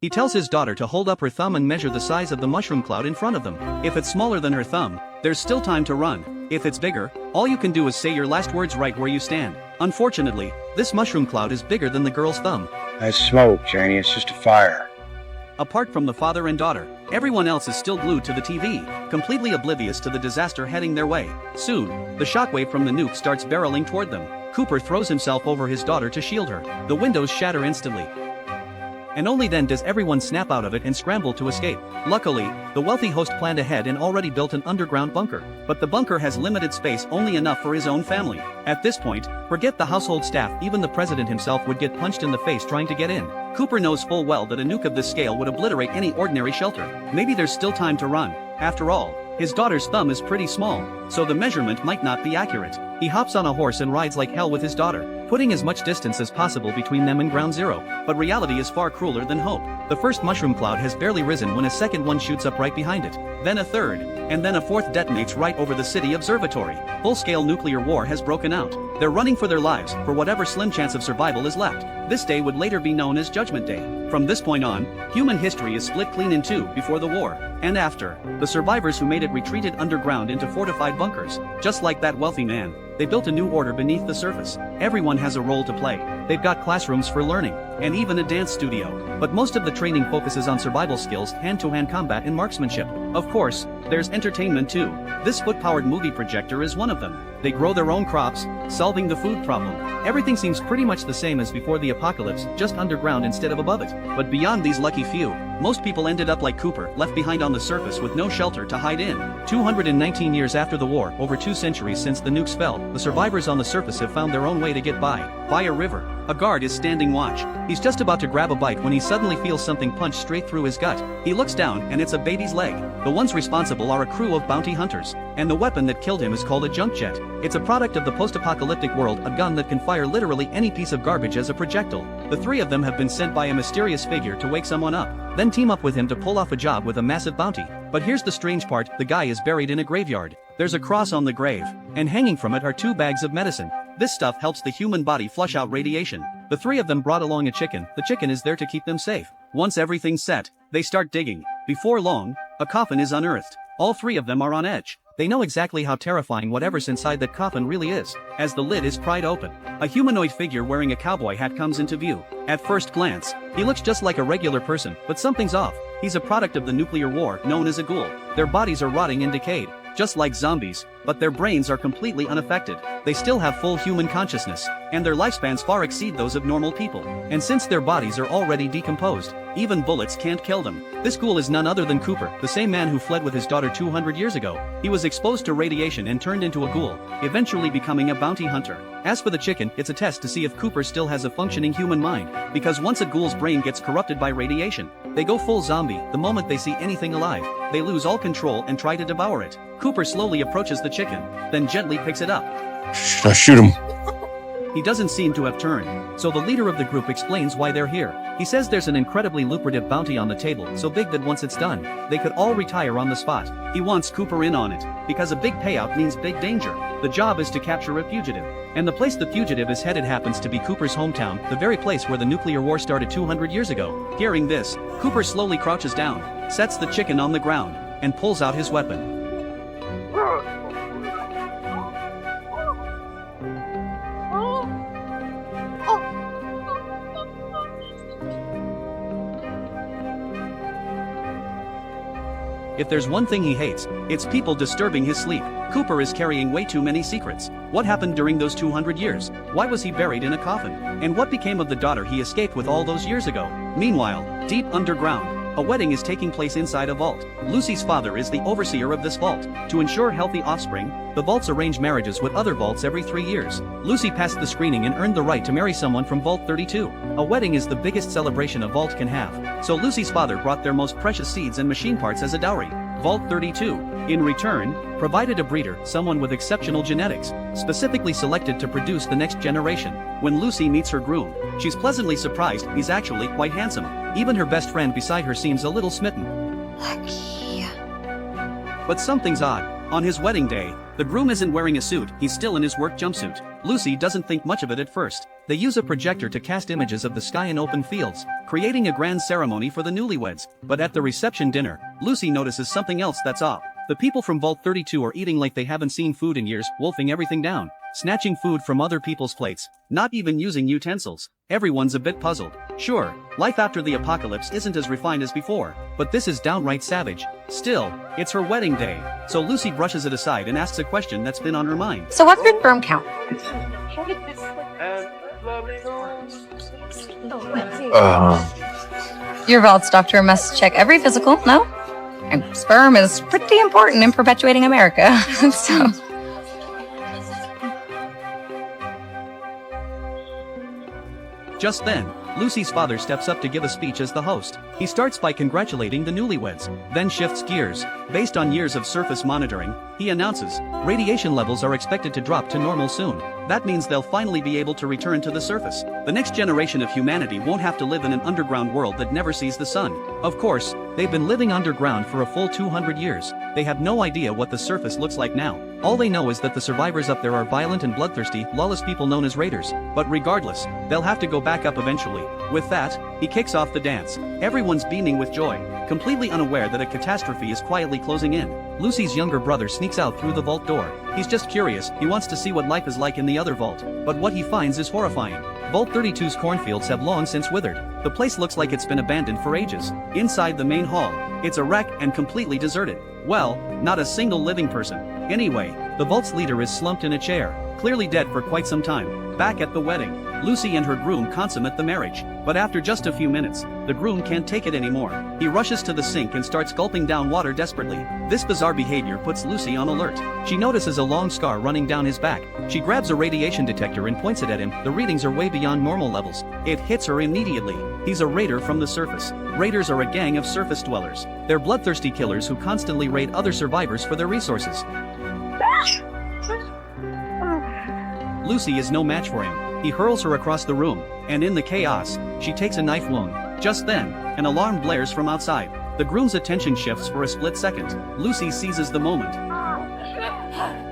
He tells his daughter to hold up her thumb and measure the size of the mushroom cloud in front of them. If it's smaller than her thumb, there's still time to run. If it's bigger, all you can do is say your last words right where you stand. Unfortunately, this mushroom cloud is bigger than the girl's thumb. That's smoke, Janie. It's just a fire. Apart from the father and daughter, everyone else is still glued to the TV, completely oblivious to the disaster heading their way. Soon, the shockwave from the nuke starts barreling toward them. Cooper throws himself over his daughter to shield her. The windows shatter instantly. And only then does everyone snap out of it and scramble to escape. Luckily, the wealthy host planned ahead and already built an underground bunker. But the bunker has limited space, only enough for his own family. At this point, forget the household staff, even the president himself would get punched in the face trying to get in. Cooper knows full well that a nuke of this scale would obliterate any ordinary shelter. Maybe there's still time to run. After all, his daughter's thumb is pretty small, so the measurement might not be accurate. He hops on a horse and rides like hell with his daughter, putting as much distance as possible between them and ground zero. But reality is far crueler than hope. The first mushroom cloud has barely risen when a second one shoots up right behind it. Then a third, and then a fourth detonates right over the city observatory. Full-scale nuclear war has broken out. They're running for their lives, for whatever slim chance of survival is left. This day would later be known as Judgment Day. From this point on, human history is split clean in two before the war, and after. The survivors who made it retreated underground into fortified bunkers. Just like that wealthy man, they built a new order beneath the surface. Everyone has a role to play. They've got classrooms for learning, and even a dance studio. But most of the training focuses on survival skills, hand-to-hand combat and marksmanship. Of course, there's entertainment too. This foot-powered movie projector is one of them. They grow their own crops, solving the food problem. Everything seems pretty much the same as before the apocalypse, just underground instead of above it. But beyond these lucky few, most people ended up like Cooper, left behind on the surface with no shelter to hide in. 219 years after the war, over 2 centuries since the nukes fell, the survivors on the surface have found their own way to get by a river. A guard is standing watch. He's just about to grab a bite when he suddenly feels something punch straight through his gut. He looks down and it's a baby's leg. The ones responsible are a crew of bounty hunters, and the weapon that killed him is called a junk jet. It's a product of the post-apocalyptic world, a gun that can fire literally any piece of garbage as a projectile. The three of them have been sent by a mysterious figure to wake someone up, then team up with him to pull off a job with a massive bounty. But here's the strange part, the guy is buried in a graveyard. There's a cross on the grave, and hanging from it are 2 bags of medicine. This stuff helps the human body flush out radiation. The three of them brought along a chicken. The chicken is there to keep them safe. Once everything's set, they start digging. Before long, a coffin is unearthed. All 3 of them are on edge. They know exactly how terrifying whatever's inside that coffin really is. As the lid is pried open, a humanoid figure wearing a cowboy hat comes into view. At first glance, he looks just like a regular person, but something's off. He's a product of the nuclear war, known as a ghoul. Their bodies are rotting and decayed, just like zombies, but their brains are completely unaffected. They still have full human consciousness, and their lifespans far exceed those of normal people. And since their bodies are already decomposed, even bullets can't kill them. This ghoul is none other than Cooper, the same man who fled with his daughter 200 years ago. He was exposed to radiation and turned into a ghoul, eventually becoming a bounty hunter. As for the chicken, it's a test to see if Cooper still has a functioning human mind, because once a ghoul's brain gets corrupted by radiation, they go full zombie. The moment they see anything alive, they lose all control and try to devour it. Cooper slowly approaches the chicken, then gently picks it up. Shoot him. He doesn't seem to have turned, so the leader of the group explains why they're here. He says there's an incredibly lucrative bounty on the table, so big that once it's done, they could all retire on the spot. He wants Cooper in on it, because a big payout means big danger. The job is to capture a fugitive, and the place the fugitive is headed happens to be Cooper's hometown, the very place where the nuclear war started 200 years ago. Hearing this, Cooper slowly crouches down, sets the chicken on the ground, and pulls out his weapon. If there's one thing he hates, it's people disturbing his sleep. Cooper is carrying way too many secrets. What happened during those 200 years? Why was he buried in a coffin? And what became of the daughter he escaped with all those years ago? Meanwhile, deep underground, a wedding is taking place inside a vault. Lucy's father is the overseer of this vault. To ensure healthy offspring, the vaults arrange marriages with other vaults every 3 years. Lucy passed the screening and earned the right to marry someone from Vault 32. A wedding is the biggest celebration a vault can have, so Lucy's father brought their most precious seeds and machine parts as a dowry. Vault 32, in return, provided a breeder, someone with exceptional genetics, specifically selected to produce the next generation. When Lucy meets her groom, she's pleasantly surprised. He's actually quite handsome. Even her best friend beside her seems a little smitten. Lucky. But something's odd. On his wedding day, the groom isn't wearing a suit, he's still in his work jumpsuit. Lucy doesn't think much of it at first. They use a projector to cast images of the sky and open fields, creating a grand ceremony for the newlyweds. But at the reception dinner, Lucy notices something else that's off. The people from Vault 32 are eating like they haven't seen food in years, wolfing everything down, snatching food from other people's plates, not even using utensils. Everyone's a bit puzzled. Sure, life after the apocalypse isn't as refined as before, but this is downright savage. Still, it's her wedding day, so Lucy brushes it aside and asks a question that's been on her mind. So what's your sperm count? Your vault's doctor must check every physical, no? And sperm is pretty important in perpetuating America, so... Just then, Lucy's father steps up to give a speech as the host. He starts by congratulating the newlyweds, then shifts gears. Based on years of surface monitoring, he announces, radiation levels are expected to drop to normal soon. That means they'll finally be able to return to the surface. The next generation of humanity won't have to live in an underground world that never sees the sun. Of course, they've been living underground for a full 200 years. They have no idea what the surface looks like now. All they know is that the survivors up there are violent and bloodthirsty, lawless people known as raiders. But regardless, they'll have to go back up eventually. With that, he kicks off the dance. Everyone's beaming with joy, completely unaware that a catastrophe is quietly closing in. Lucy's younger brother sneaks out through the vault door. He's just curious, he wants to see what life is like in the other vault. But what he finds is horrifying. Vault 32's cornfields have long since withered. The place looks like it's been abandoned for ages. Inside the main hall, it's a wreck and completely deserted. Well, not a single living person. Anyway, the vault's leader is slumped in a chair, clearly dead for quite some time. Back at the wedding, Lucy and her groom consummate the marriage. But after just a few minutes, the groom can't take it anymore. He rushes to the sink and starts gulping down water desperately. This bizarre behavior puts Lucy on alert. She notices a long scar running down his back. She grabs a radiation detector and points it at him. The readings are way beyond normal levels. It hits her immediately. He's a raider from the surface. Raiders are a gang of surface dwellers. They're bloodthirsty killers who constantly raid other survivors for their resources. Lucy is no match for him. He hurls her across the room, and in the chaos, she takes a knife wound. Just then, an alarm blares from outside. The groom's attention shifts for a split second. Lucy seizes the moment.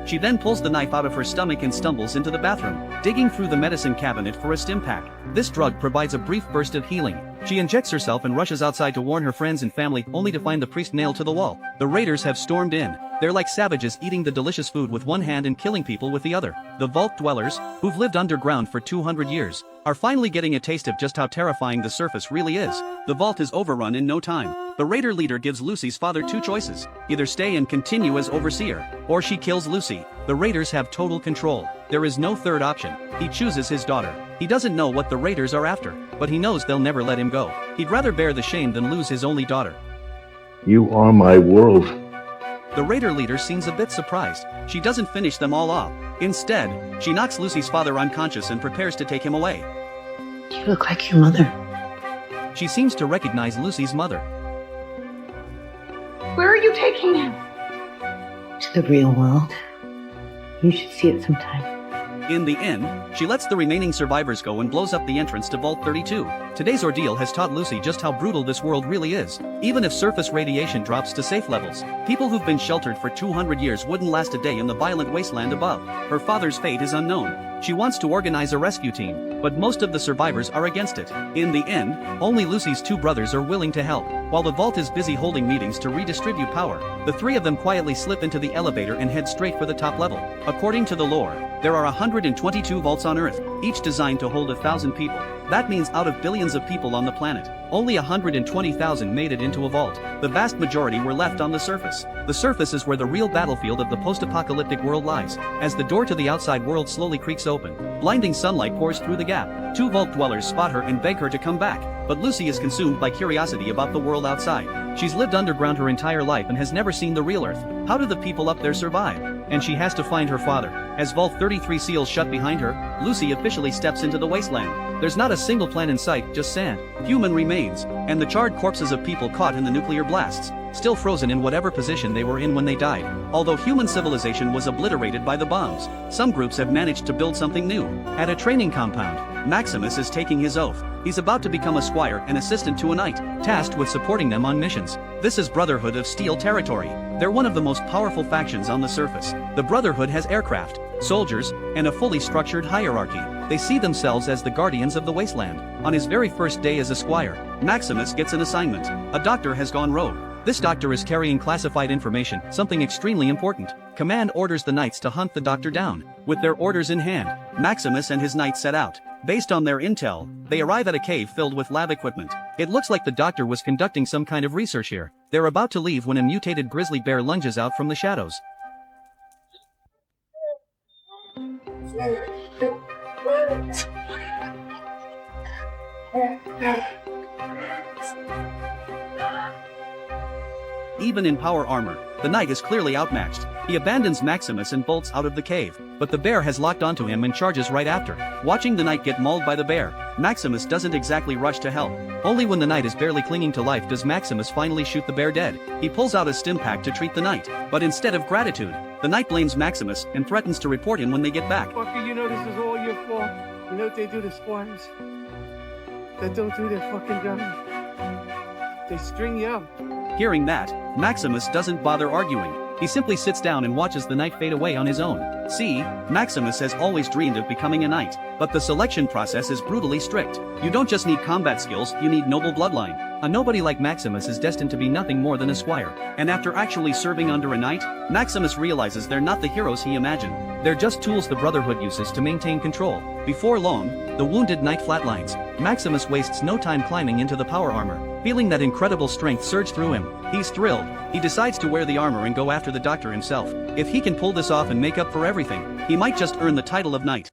She then pulls the knife out of her stomach and stumbles into the bathroom, digging through the medicine cabinet for a stim pack. This drug provides a brief burst of healing. She injects herself and rushes outside to warn her friends and family, only to find the priest nailed to the wall. The raiders have stormed in. They're like savages eating the delicious food with one hand and killing people with the other. The vault dwellers, who've lived underground for 200 years, are finally getting a taste of just how terrifying the surface really is. The vault is overrun in no time. The raider leader gives Lucy's father two choices: either stay and continue as overseer, or she kills Lucy. The raiders have total control. There is no third option. He chooses his daughter. He doesn't know what the raiders are after, but he knows they'll never let him go. He'd rather bear the shame than lose his only daughter. You are my world. The raider leader seems a bit surprised. She doesn't finish them all off. Instead, she knocks Lucy's father unconscious and prepares to take him away. You look like your mother. She seems to recognize Lucy's mother. Where are you taking him? To the real world. You should see it sometime. In the end, she lets the remaining survivors go and blows up the entrance to Vault 32. Today's ordeal has taught Lucy just how brutal this world really is. Even if surface radiation drops to safe levels, people who've been sheltered for 200 years wouldn't last a day in the violent wasteland above. Her father's fate is unknown. She wants to organize a rescue team, but most of the survivors are against it. In the end, only Lucy's two brothers are willing to help. While the vault is busy holding meetings to redistribute power, the three of them quietly slip into the elevator and head straight for the top level. According to the lore, there are 122 vaults on Earth, each designed to hold 1,000 people. That means out of billions of people on the planet, only 120,000 made it into a vault. The vast majority were left on the surface. The surface is where the real battlefield of the post-apocalyptic world lies. As the door to the outside world slowly creaks open, blinding sunlight pours through the gap. Two vault dwellers spot her and beg her to come back, but Lucy is consumed by curiosity about the world outside. She's lived underground her entire life and has never seen the real Earth. How do the people up there survive? And she has to find her father. As Vault 33 seals shut behind her, Lucy officially steps into the wasteland. There's not a single plant in sight, just sand, human remains remains, and the charred corpses of people caught in the nuclear blasts, still frozen in whatever position they were in when they died. Although human civilization was obliterated by the bombs, some groups have managed to build something new. At a training compound, Maximus is taking his oath. He's about to become a squire and assistant to a knight, tasked with supporting them on missions. This is Brotherhood of Steel territory. They're one of the most powerful factions on the surface. The Brotherhood has aircraft, soldiers, and a fully structured hierarchy. They see themselves as the guardians of the Wasteland. On his very first day as a squire, Maximus gets an assignment. A doctor has gone rogue. This doctor is carrying classified information, something extremely important. Command orders the knights to hunt the doctor down. With their orders in hand, Maximus and his knights set out. Based on their intel, they arrive at a cave filled with lab equipment. It looks like the doctor was conducting some kind of research here. They're about to leave when a mutated grizzly bear lunges out from the shadows. Even in power armor, the knight is clearly outmatched. He abandons Maximus and bolts out of the cave, but the bear has locked onto him and charges right after. Watching the knight get mauled by the bear, Maximus doesn't exactly rush to help. Only when the knight is barely clinging to life does Maximus finally shoot the bear dead. He pulls out a stim pack to treat the knight, but instead of gratitude, the knight blames Maximus and threatens to report him when they get back. Fucker, you know this is all your fault. You know what they do to squires? They don't do their fucking job. They string you up. Hearing that, Maximus doesn't bother arguing. He simply sits down and watches the knight fade away on his own. See, Maximus has always dreamed of becoming a knight, but the selection process is brutally strict. You don't just need combat skills, you need noble bloodline. A nobody like Maximus is destined to be nothing more than a squire. And after actually serving under a knight, Maximus realizes they're not the heroes he imagined. They're just tools the Brotherhood uses to maintain control. Before long, the wounded knight flatlines. Maximus wastes no time climbing into the power armor. Feeling that incredible strength surge through him, he's thrilled. He decides to wear the armor and go after the doctor himself. If he can pull this off and make up for everything, he might just earn the title of knight.